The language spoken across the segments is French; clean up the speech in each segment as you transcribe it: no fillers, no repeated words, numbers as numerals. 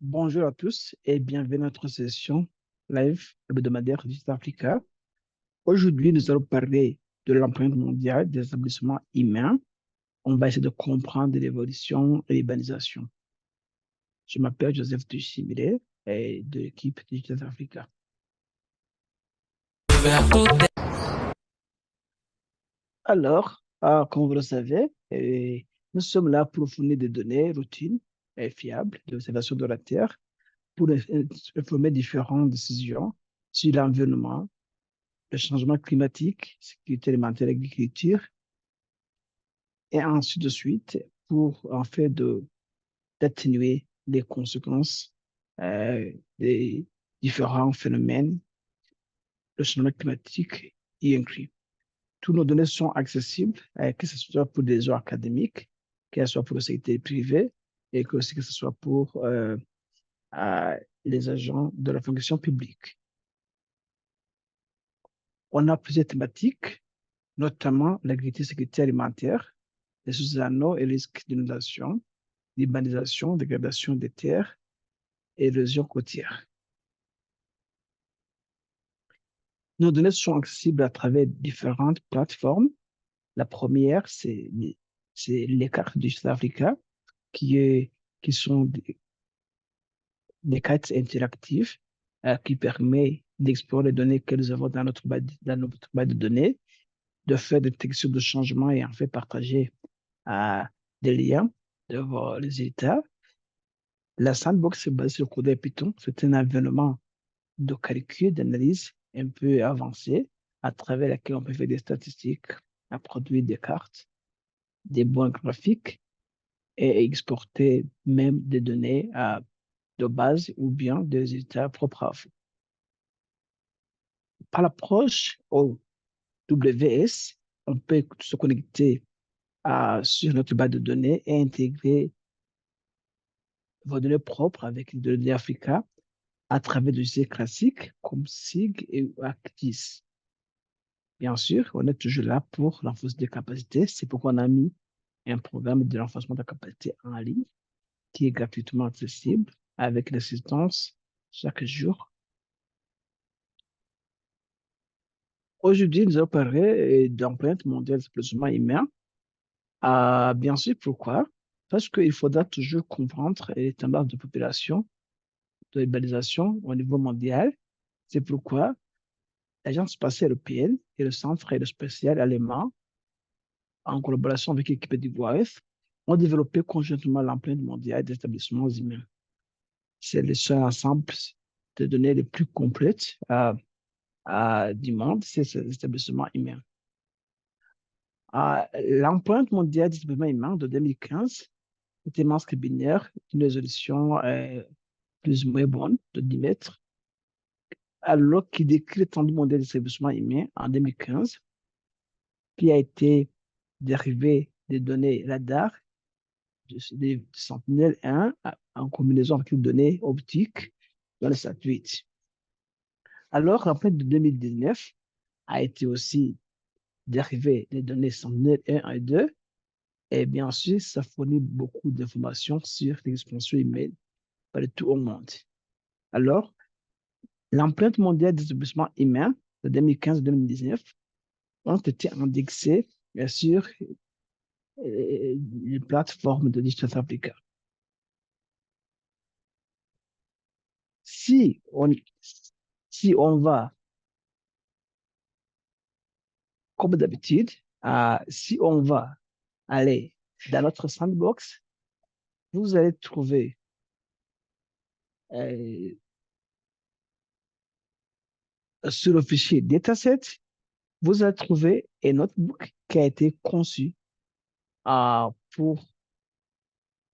Bonjour à tous et bienvenue à notre session live hebdomadaire d'East Africa. Aujourd'hui, nous allons parler de l'empreinte mondiale des établissements humains. On va essayer de comprendre l'évolution et l'urbanisation. Je m'appelle Joseph Tuchimire et de l'équipe d'East Africa. Alors, comme vous le savez, nous sommes là pour fournir des données routines et fiables d'observation de la Terre pour informer différentes décisions sur l'environnement, le changement climatique, sécurité alimentaire et agriculture, et ainsi de suite, pour en fait d'atténuer les conséquences des différents phénomènes, le changement climatique y inclus. Toutes nos données sont accessibles, que ce soit pour des gens académiques, que ce soit pour le secteur privé, et que ce soit pour les agents de la fonction publique. On a plusieurs thématiques, notamment l'agriculture sécurité alimentaire, les sous-anneaux et risques d'inondation, l'urbanisation, dégradation des terres et érosion côtière. Nos données sont accessibles à travers différentes plateformes. La première, c'est les cartes du Sud-Africa, qui sont des cartes interactives qui permettent d'explorer les données que nous avons dans notre base de données, de faire des détections de changements et en fait partager des liens de voir les résultats. La sandbox est basée sur le code Python. C'est un environnement de calcul, d'analyse un peu avancé à travers lequel on peut faire des statistiques, à produire des cartes, des bons graphiques et exporter même des données de base ou bien des résultats propres à vous. Par l'approche au WS, on peut se connecter sur notre base de données et intégrer vos données propres avec les données Africa à travers des outils classiques comme SIG et ACTIS. Bien sûr, on est toujours là pour renforcer des capacités. C'est pourquoi on a mis un programme de renforcement de capacité en ligne qui est gratuitement accessible avec l'assistance chaque jour. Aujourd'hui, nous allons parler d'empreinte mondiale de développement humain. Bien sûr, pourquoi? Parce qu'il faudra toujours comprendre les tendances de population, de l'urbanisation au niveau mondial. C'est pourquoi l'Agence spatiale européenne et le Centre aérospatial allemand, en collaboration avec l'équipe d'Ivoire, ont développé conjointement l'empreinte mondiale des établissements humains. C'est le seul ensemble de données les plus complètes du monde, c'est ces établissements humains. L'empreinte mondiale des établissements humains de 2015 était masque binaire, une résolution plus ou moins bonne de 10 mètres, alors qu'il décrit l'étendue mondiale des établissements humains en 2015, qui a été dérivé des données radar des Sentinelle-1 en combinaison avec les données optiques dans le satellite. Alors, l'empreinte de 2019 a été aussi dérivée des données Sentinelle-1 et 2, et bien sûr, ça fournit beaucoup d'informations sur l'expansion humaine partout au monde. Alors, l'empreinte mondiale des établissements humains de 2015-2019 ont été indexées, bien sûr, les plateformes de Digital Africa. Si on, si on va, comme d'habitude, si on va aller dans notre sandbox, vous allez trouver euh, sur le fichier dataset, vous allez trouver un notebook qui a été conçu pour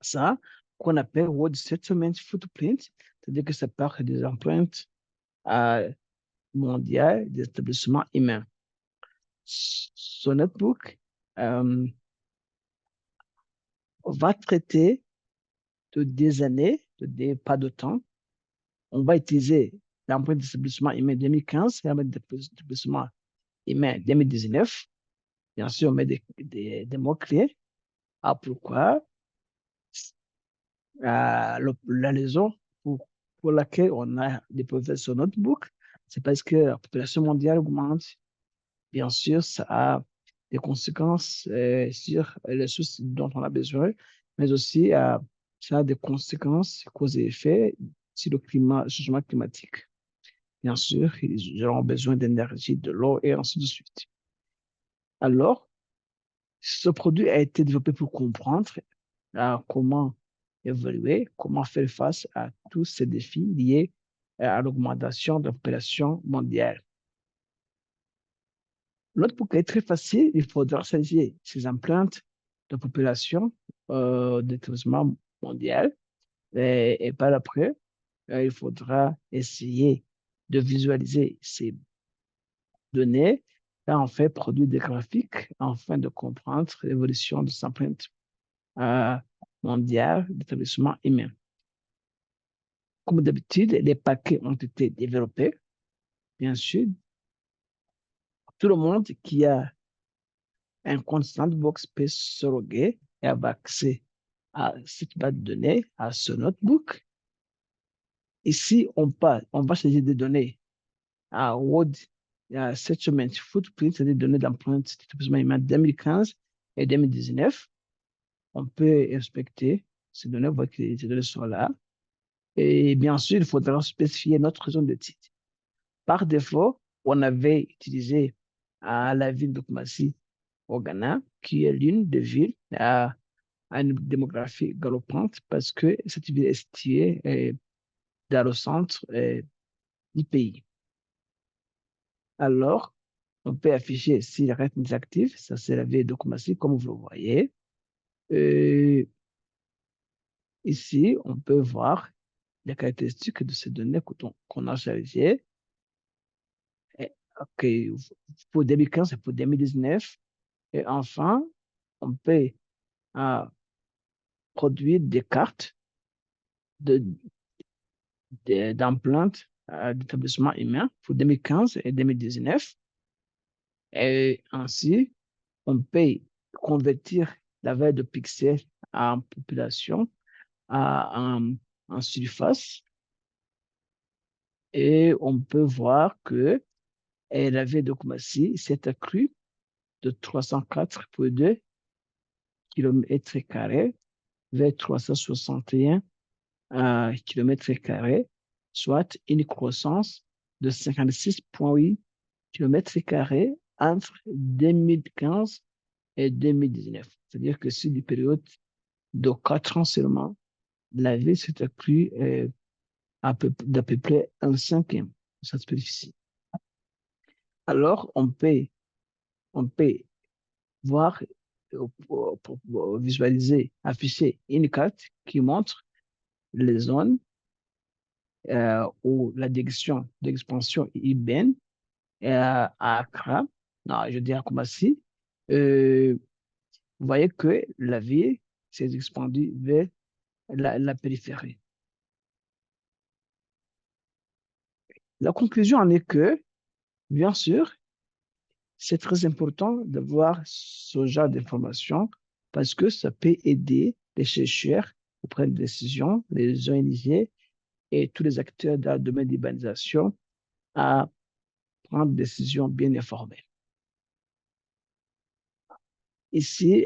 ça, qu'on appelle World Settlement Footprint, c'est-à-dire que ça part des empreintes euh, mondiales des établissements humains. Ce notebook euh, va traiter de des années, pas de temps. On va utiliser l'empreinte d'établissement humain 2015 et l'empreinte d'établissement humain 2019. Bien sûr, on met des mots-clés. Pourquoi? La raison pour, pour laquelle on a déposé ce notebook, c'est parce que la population mondiale augmente. Bien sûr, ça a des conséquences sur les ressources dont on a besoin, mais aussi ça a des conséquences, causes et effets sur le climat, le changement climatique. Bien sûr, ils auront besoin d'énergie, de l'eau et ainsi de suite. Alors, ce produit a été développé pour comprendre comment évoluer, comment faire face à tous ces défis liés à l'augmentation de la population mondiale. L'autre pour est très facile, il faudra saisir ces empreintes de population de tourisme mondial et par après, il faudra essayer de visualiser ces données et en fait produire des graphiques afin de comprendre l'évolution de ces empreintes euh, mondiales d'établissement humain. Comme d'habitude, les paquets ont été développés. Bien sûr, tout le monde qui a un compte Sandbox peut se loguer et avoir accès à cette base de données, à ce notebook. Ici, on va changer des données à World Settlement Footprint, c'est-à-dire des données d'empreinte d'établissement humain 2015 et 2019. On peut inspecter ces données, voir que ces données sont là. Et bien sûr, il faudra spécifier notre raison de titre. Par défaut, on avait utilisé la ville de Kumasi au Ghana, qui est l'une des villes à une démographie galopante parce que cette ville est située dans le centre du pays. Alors, on peut afficher s'il reste actif, ça c'est la ville de Kumasi, comme vous le voyez. Euh, Ici, on peut voir les caractéristiques de ces données qu'on a chargées. OK, pour 2015 et pour 2019. Et enfin, on peut euh, produire des cartes de, d'empreintes d'établissement humain pour 2015 et 2019. Et ainsi, on peut convertir la valeur de pixels en population, en surface. Et on peut voir que la ville de Koumassi s'est accrue de 304,2 km² vers 361 km², soit une croissance de 56,8 km² entre 2015 et 2019. C'est-à-dire que sur une période de 4 ans seulement, la ville s'est accrue d'à peu près un cinquième de sa superficie. Alors, on peut voir, pour visualiser, afficher une carte qui montre les zones où la direction d'expansion urbaine à Accra, non, je dis à Koumassi, vous voyez que la ville s'est expandue vers la périphérie. La conclusion en est que, bien sûr, c'est très important d'avoir ce genre d'informations parce que ça peut aider les chercheurs à prendre des décisions, les ONG et tous les acteurs dans le domaine de l'urbanisation à prendre des décisions bien informées. Ici,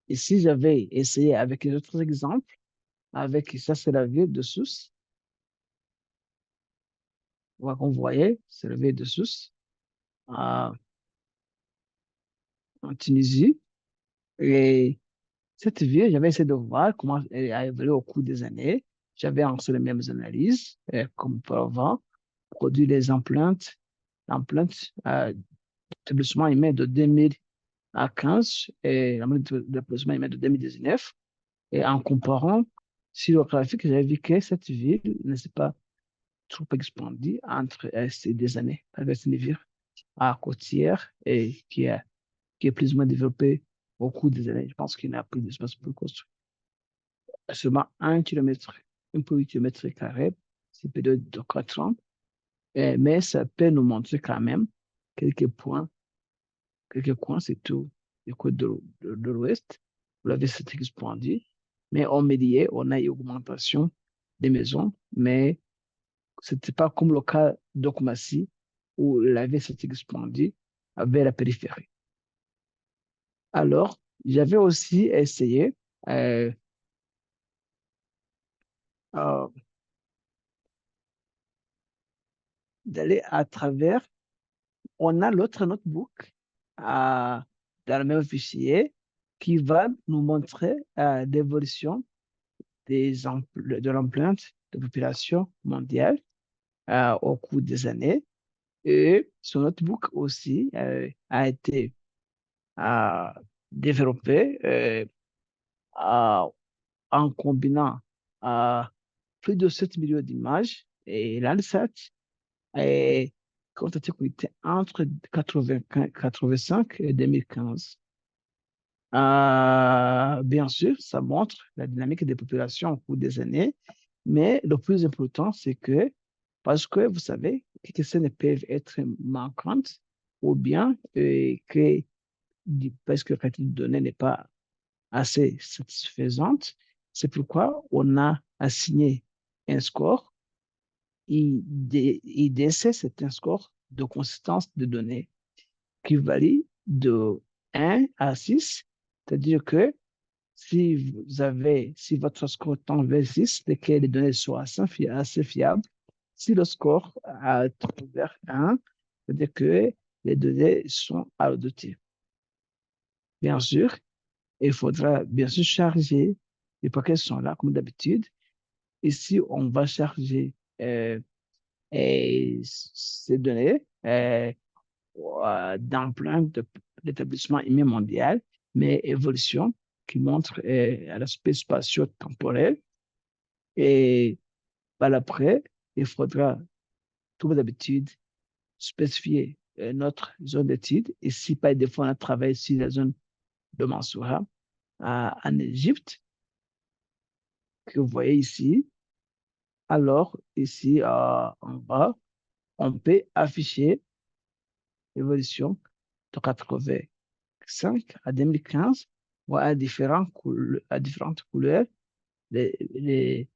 ici j'avais essayé avec les autres exemples, avec ça, c'est la ville de Sousse. Vous voyez, c'est la ville de Sousse en Tunisie. Et cette ville, j'avais essayé de voir comment elle a évolué au cours des années. J'avais lancé les mêmes analyses, comme avant, produit les empreintes d'établissement humain de 2015 et l'empreinte d'établissement humain de 2019. Et en comparant sur le graphique, j'avais vu que cette ville ne s'est pas trop expandue entre ces deux années, avec une ville à côtière et qui est plus ou moins développée au cours des années. Je pense qu'il n'y a plus d'espace pour construire. Seulement 1 km, 1,8 km², c'est peut-être de 4 ans, mais ça peut nous montrer quand même quelques points, c'est tout, les côtes de l'Ouest. la vie s'est expandue, mais au milieu, on a eu augmentation des maisons, mais ce n'était pas comme le cas de Koumassi, où la vie s'est expandue vers la périphérie. Alors, j'avais aussi essayé euh, euh, d'aller à travers, on a l'autre notebook dans le même fichier qui va nous montrer l'évolution de l'empreinte de population mondiale au cours des années. Et ce notebook aussi a été euh, développé euh, en combinant euh, plus de 7 millions d'images et l'ANSAT est comptabilité entre 85 et 2015. Bien sûr, ça montre la dynamique des populations au cours des années, mais le plus important, c'est que, parce que vous savez, quelques scènes peuvent être manquantes ou bien parce que la qualité de données n'est pas assez satisfaisante, c'est pourquoi on a assigné un score. IDC, c'est un score de consistance de données qui varie de 1 à 6, c'est-à-dire que si votre score tend vers 6, c'est que les données sont assez fiables. Si le score tend vers 1, c'est-à-dire que les données sont à douter. Bien sûr, il faudra bien sûr charger les paquets sont là comme d'habitude. Ici, on va charger euh, ces données d'empreinte de l'établissement humain mondial, mais évolution qui montre l'aspect spatio-temporel. Et par après, il faudra, comme d'habitude, spécifier notre zone d'étude. Et si par défaut, on a travaillé sur la zone de Mansoura en Égypte, que vous voyez ici, alors ici en bas, on peut afficher l'évolution de 85 à 2015 ou à différentes couleurs les, les,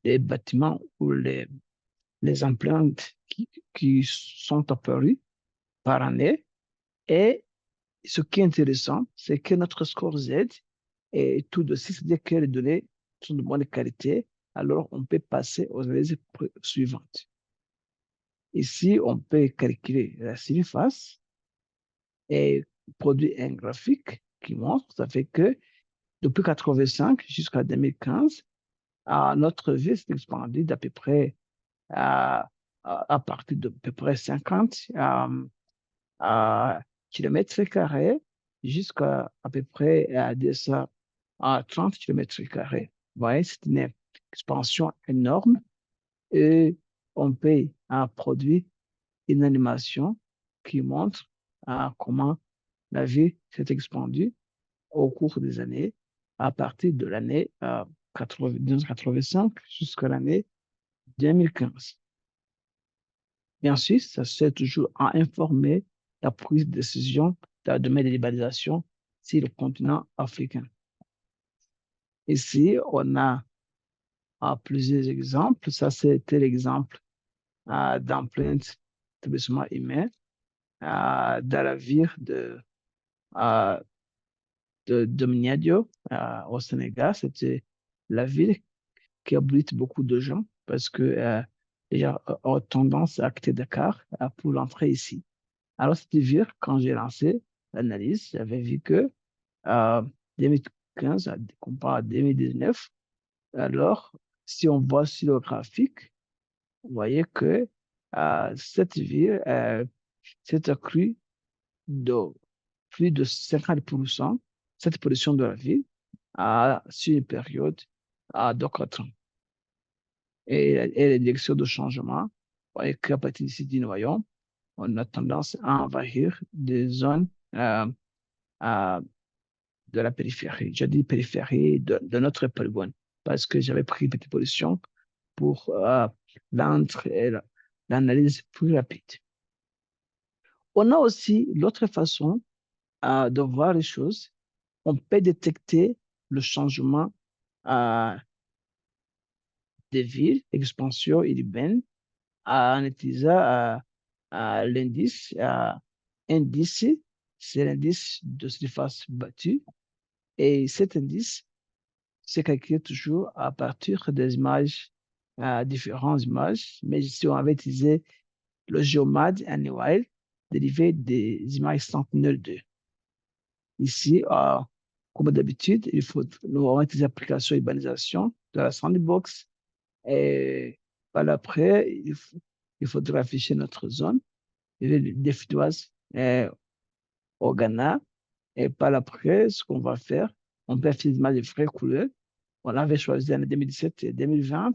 les bâtiments ou les empreintes qui sont apparues par année. Et ce qui est intéressant, c'est que notre score Z est tout de suite, c'est-à-dire que les données sont de bonne qualité, alors on peut passer aux analyses suivantes. Ici, on peut calculer la surface et produire un graphique qui montre, ça fait que depuis 85 jusqu'à 2015, notre vie s'est expandue d'à peu près à partir de peu près 50 kilomètres carrés jusqu'à à peu près à 200, à 30 kilomètres carrés. Vous voyez, c'est une expansion énorme et on peut produire une animation qui montre comment la vie s'est expandue au cours des années, à partir de l'année 1985 jusqu'à l'année 2015. Et ensuite, ça sert toujours à informer la prise de décision dans le domaine de l'urbanisation sur le continent africain. Ici, on a plusieurs exemples. Ça, c'était l'exemple d'empreinte d'établissement humain dans la ville euh, de Mniadio au Sénégal. C'était la ville qui abrite beaucoup de gens parce que les gens ont tendance à quitter Dakar pour l'entrée ici. Alors, c'était dire, quand j'ai lancé l'analyse, j'avais vu que euh, 2015, comparé à 2019, alors, si on voit sur le graphique, vous voyez que cette ville s'est accrue de plus de 50%, cette position de la ville, sur une période de 4 ans. Et les directions de changement, vous voyez qu'à partir d'ici du noyau, on a tendance à envahir des zones euh, de la périphérie. Je dis périphérie de notre polygone parce que j'avais pris une petite position pour l'analyse plus rapide. On a aussi l'autre façon de voir les choses. On peut détecter le changement euh, des villes, expansion urbaine, en utilisant l'indice. Indice, c'est l'indice de surface battue. Et cet indice, c'est calculé toujours à partir des images, différentes images. Mais ici, on avait utilisé le GeoMAD Annual dérivé des images Sentinel-2. Ici, comme d'habitude, nous avons des applications urbanisation de la sandbox. Et par après, il faudra afficher notre zone des Fitoises au Ghana. Et par après, ce qu'on va faire, on peut afficher des images de vraies couleurs. On avait choisi en 2017 et 2020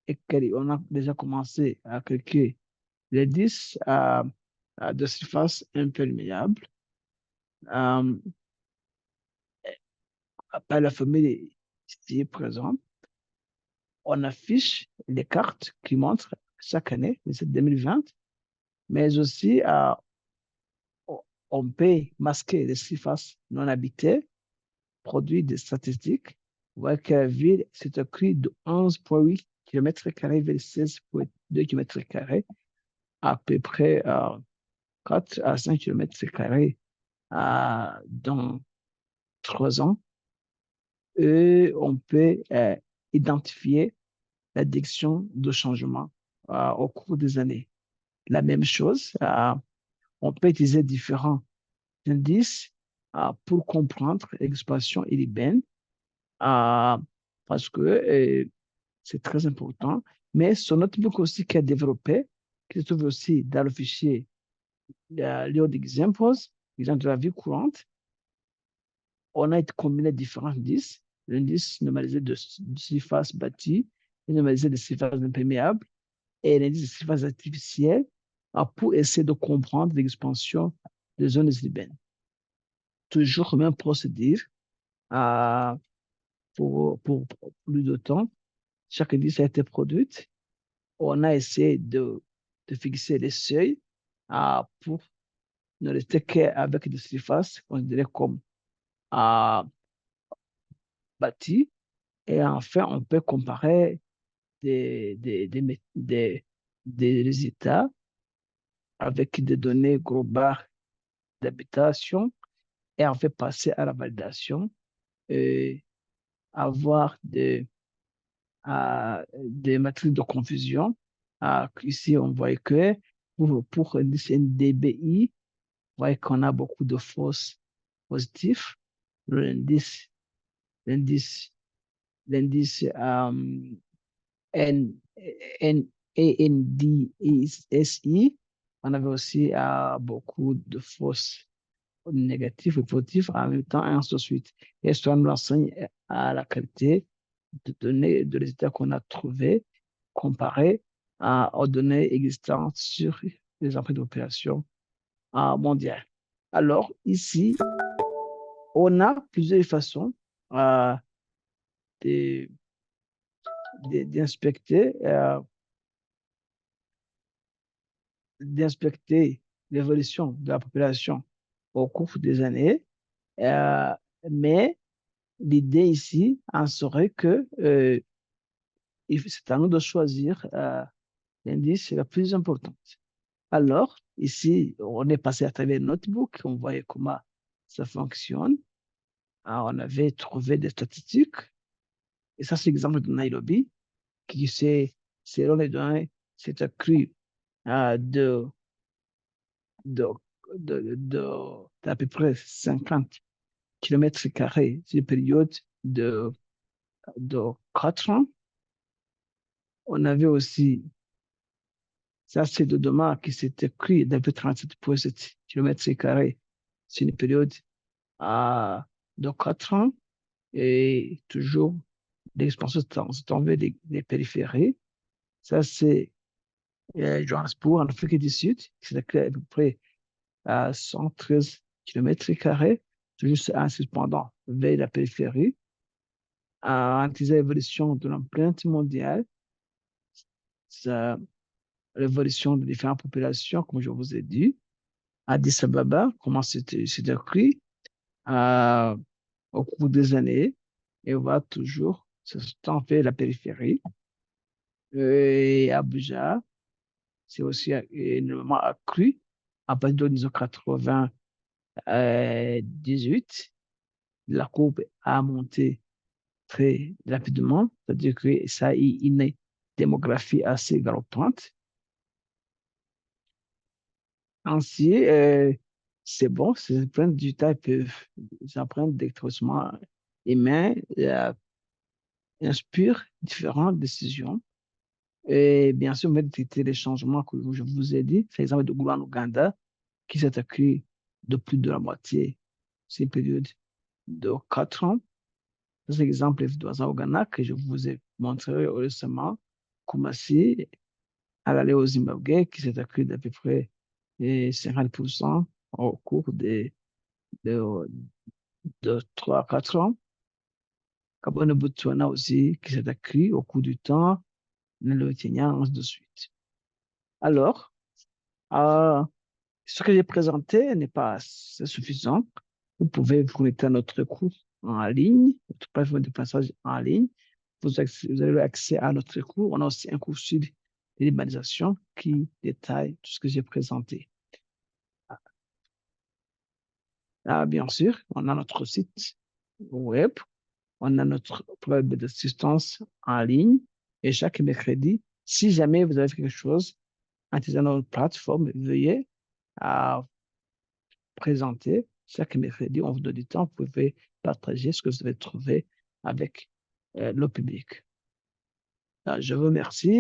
et on a déjà commencé à calculer les 10 de surface imperméable. Euh, Par la famille ici présente, on affiche les cartes qui montrent chaque année, c'est 2020, mais aussi on peut masquer les surfaces non habitées, produire des statistiques. On voit que la ville s'est accrue de 11,8 km² vers 16,2 km², à peu près 4 à 5 km² dans 3 ans. Et on peut identifier la direction de changement au cours des années. La même chose, on peut utiliser différents indices pour comprendre l'expansion urbaine parce que c'est très important. Mais son autre book aussi qui a développé, qui se trouve aussi dans le fichier Leo d'exemples, exemple de la vie courante, on a combiné différents indices. L'indice normalisé de surface bâtie, normalisé de surface imperméable et l'indice de surface artificielle pour essayer de comprendre l'expansion des zones urbaines. Toujours le même procédure euh, pour plus de temps. Chaque indice a été produit. On a essayé de fixer les seuils pour ne rester qu'avec des surfaces considérées comme euh, bâties. Et enfin, on peut comparer des, des, des, des, des résultats avec des données globales d'habitation et en fait passer à la validation et avoir des matrices de confusion. Ici, on voit que pour l'indice NDBI, on voit qu'on a beaucoup de fausses positifs. L'indice, l'indice, l'indice N, N, ANDSI, on avait aussi beaucoup de fausses négatifs et positifs en même temps, et ainsi de suite. Et cela nous enseigne à la qualité de données, de résultats qu'on a trouvés comparés aux données existantes sur les empreintes d'opération mondiales. Alors, ici, on a plusieurs façons euh, d'inspecter d'inspecter l'évolution de la population au cours des années. Euh, mais l'idée ici en serait que c'est à nous de choisir l'indice le plus important. Alors, ici, on est passé à travers le notebook, on voyait comment ça fonctionne. On avait trouvé des statistiques. Et ça, c'est l'exemple de Nairobi, qui selon les données, s'est accru de, de, d'à peu près 50 km² sur une période de 4 ans. On avait aussi, ça c'est de demain qui s'est écrit d'à peu près 37,7 km² sur une période de 4 ans. Et toujours l'expansion se tombée des périphéries. Ça c'est Johannesburg en Afrique du Sud, qui s'est écrit à peu près à 113 km², toujours en suspendant vers la périphérie. En l'évolution de l'empreinte mondiale, l'évolution de différentes populations, comme je vous ai dit. Addis Ababa, comment c'était écrit. au cours des années et va toujours se fait la périphérie. Et Abuja, c'est aussi énormément accru à partir de 1998. La courbe a monté très rapidement, c'est-à-dire que ça a une démographie assez galopante. Ainsi, c'est bon, ces empreintes digitales peuvent, les empreintes d'électricement humain inspirent différentes décisions. Et bien sûr, même détecter les changements que je vous ai dit, c'est l'exemple de Goulan Ouganda, qui s'est acquis de plus de la moitié. C'est une période de 4 ans. C'est l'exemple d'Oisan Ouganda que je vous ai montré récemment, Koumassi, à l'aller au Zimbabwe, qui s'est acquis d'à peu près 50% au cours de, de 3 à 4 ans. Kabone Botswana aussi, qui s'est acquis au cours du temps, le Kenya, ainsi de suite. Alors, euh, ce que j'ai présenté n'est pas assez suffisant. Vous pouvez vous connecter à notre cours en ligne, notre plateforme de passage en ligne. Vous avez accès à notre cours. On a aussi un cours sur l'urbanisation qui détaille tout ce que j'ai présenté. Ah, bien sûr, on a notre site web, on a notre programme d'assistance en ligne et chaque mercredi, si jamais vous avez quelque chose en utilisant notre plateforme, veuillez à présenter chaque mercredi. On vous donne du temps, vous pouvez partager ce que vous avez trouvé avec le public. Je vous remercie.